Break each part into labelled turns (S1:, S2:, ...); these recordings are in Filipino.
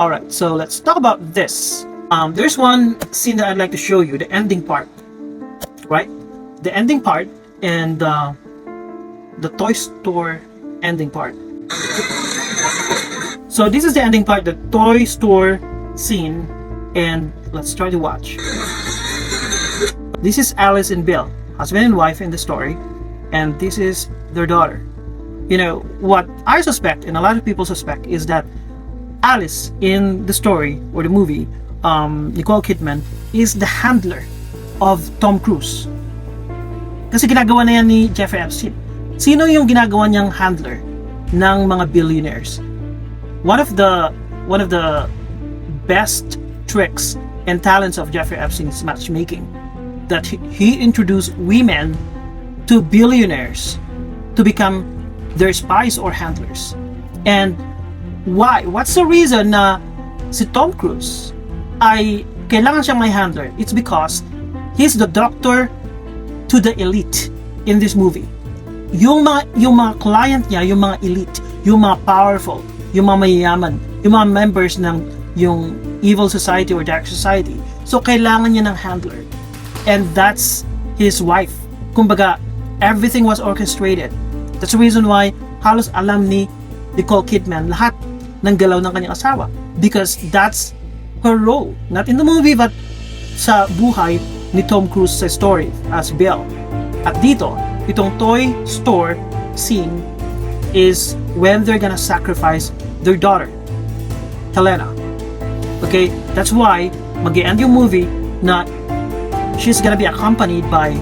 S1: Alright, so let's talk about this. There's one scene that I'd like to show you, the ending part. Right? The ending part and the toy store ending part. So this is the ending part, the toy store scene, and let's try to watch. This is Alice and Bill, husband and wife in the story, and this is their daughter. You know, what I suspect, and a lot of people suspect, is that Alice in the story, or the movie, Nicole Kidman, is the handler of Tom Cruise. Kasi ginagawa na yan ni Jeffrey Epstein. Sino yung ginagawa niyang handler ng mga billionaires? One of the best tricks and talents of Jeffrey Epstein is matchmaking. That he introduced women to billionaires to become their spies or handlers. And why? What's the reason na si Tom Cruise ay kailangan siyang may handler? It's because he's the doctor to the elite in this movie. Yung mga client niya, yung mga elite, yung mga powerful, yung mga mayayaman, yung mga members ng yung evil society or dark society. So kailangan niya ng handler. And that's his wife. Kumbaga, everything was orchestrated. That's the reason why halos alam ni Nicole Kidman lahat ng galaw ng kanyang asawa. Because that's her role. Not in the movie, but sa buhay ni Tom Cruise sa story as Bill. At dito, itong toy store scene is when they're gonna sacrifice their daughter, Helena. Okay? That's why mag-e-end yung movie na she's gonna be accompanied by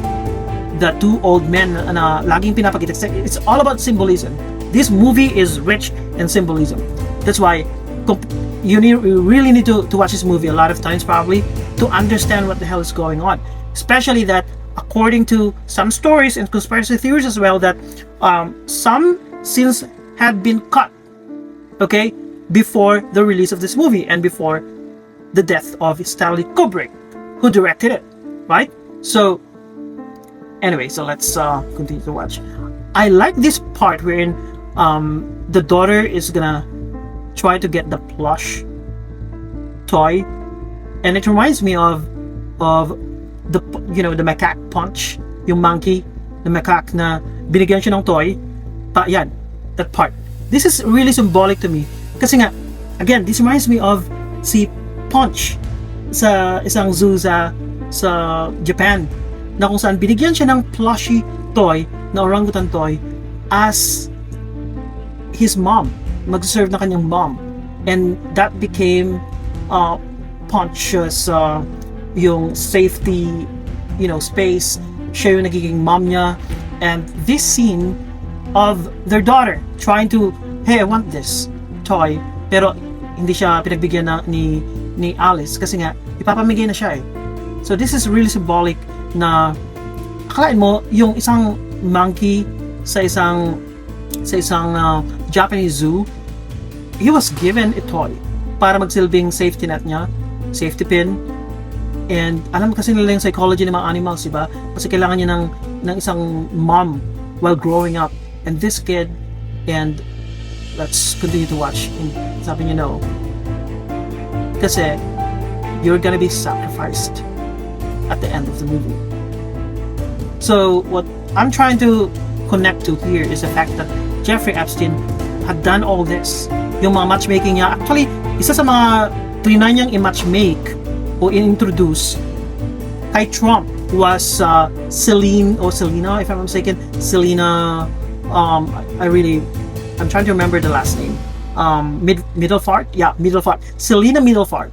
S1: the two old men na laging pinapakita. It's all about symbolism. This movie is rich in symbolism. That's why you really need to watch this movie a lot of times probably to understand what the hell is going on. Especially that according to some stories and conspiracy theories as well, that some scenes had been cut, okay, before the release of this movie and before the death of Stanley Kubrick, who directed it, right? So anyway, so let's continue to watch. I like this part wherein the daughter is gonna try to get the plush toy, and it reminds me of the, you know, the macaque Punch, yung monkey, the macaque na binigyan siya ng toy. Yan, that part. This is really symbolic to me kasi nga, again, this reminds me of si Punch sa isang zoo sa Japan, na kung saan binigyan siya ng plushy toy na orangutan toy as his mom, mag-serve na kanyang mom, and that became Punch's yung safety, you know, space. Siya yung nagiging mom niya. And this scene of their daughter trying to, hey, I want this toy, pero hindi siya pinagbigyan ni Alice kasi nga ipapamigay na siya eh. So this is really symbolic na akalain mo yung isang monkey sa isang Japanese zoo, he was given a toy para magsilbing safety net niya, safety pin. And alam kasi nila yung psychology ng mga animals, diba? Kasi kailangan niya ng isang mom while growing up. And this kid, and let's continue to watch. And sabi niya, no, kasi you're gonna be sacrificed at the end of the movie. So what I'm trying to connect to here is the fact that Jeffrey Epstein had done all this. Yung mga matchmaking niya, actually, isa sa mga trinay niyang i-matchmake o i-introduce kay Trump was Selena, if I'm not mistaken, Selena, I'm trying to remember the last name. Middlefart? Yeah, Middlefart. Selena Middlefart.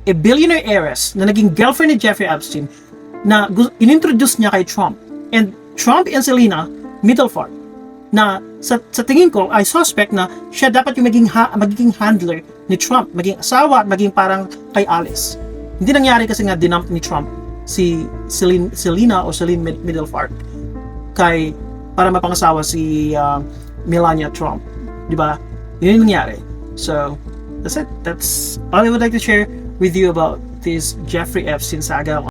S1: A billionaire heiress na naging girlfriend ni Jeffrey Epstein na in-introduce niya kay Trump. And Trump and Selena Middlefart na sa tingin ko ay suspect na siya dapat yung magiging handler ni Trump, maging asawa at maging parang kay Alice. Hindi nangyari kasi nga dinump ni Trump si Selena o Celine Middlefart kay para mapangasawa si Melania Trump, di ba? Yun yung nangyari. So that's it. That's all I would like to share with you about this Jeffrey Epstein saga.